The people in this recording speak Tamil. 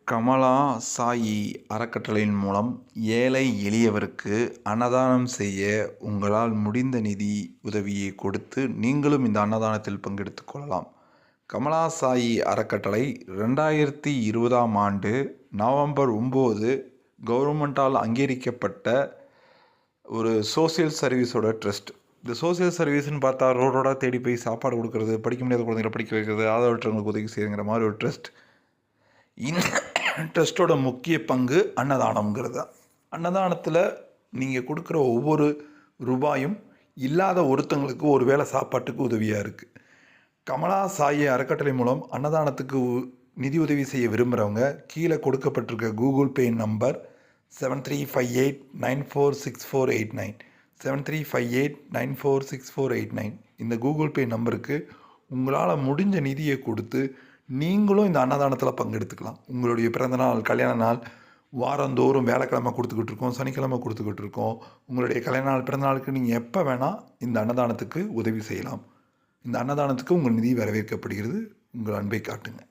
கமலா சாயி அறக்கட்டளையின் மூலம் ஏழை எளியவருக்கு அன்னதானம் செய்ய உங்களால் முடிந்த நிதி உதவியை கொடுத்து நீங்களும் இந்த அன்னதானத்தில் பங்கெடுத்துக் கொள்ளலாம். கமலா சாயி அறக்கட்டளை 2020ஆம் ஆண்டு நவம்பர் 9 கவர்மெண்ட்டால் அங்கீகரிக்கப்பட்ட ஒரு சோசியல் சர்வீஸோட ட்ரஸ்ட். இந்த சோசியல் சர்வீஸ்ன்னு பார்த்தா ரோடோட தேடி போய் சாப்பாடு கொடுக்கறது, படிக்க முடியாத குழந்தைகளை படிக்க வைக்கிறது, ஆதரவற்றவங்களுக்கு உதவி செய்யுங்கிற மாதிரி ஒரு ட்ரஸ்ட். இந்த ட்ரஸ்ட்டோட முக்கிய பங்கு அன்னதானம்ங்கிறது தான். அன்னதானத்தில் நீங்கள் கொடுக்குற ஒவ்வொரு ரூபாயும் இல்லாத ஒருத்தங்களுக்கு ஒரு வேளை சாப்பாட்டுக்கு உதவியாக இருக்குது. கமலா சாயி அறக்கட்டளை மூலம் அன்னதானத்துக்கு நிதி உதவி செய்ய விரும்புகிறவங்க கீழே கொடுக்கப்பட்டிருக்க கூகுள் பே நம்பர் 7358946489 7358946489 இந்த கூகுள் பே நம்பருக்கு உங்களால் முடிஞ்ச நிதியை கொடுத்து நீங்களும் இந்த அன்னதானத்தில் பங்கெடுத்துக்கலாம். உங்களுடைய பிறந்தநாள், கல்யாண நாள் வாரந்தோறும் வியாழக்கிழமை கொடுத்துக்கிட்டு இருக்கோம், சனிக்கிழமை கொடுத்துக்கிட்டு இருக்கோம். உங்களுடைய கல்யாண நாள், பிறந்தநாளுக்கு நீங்கள் எப்போ வேணால் இந்த அன்னதானத்துக்கு உதவி செய்யலாம். இந்த அன்னதானத்துக்கு உங்கள் நிதி வரவேற்கப்படுகிறது. உங்கள் அன்பை காட்டுங்க.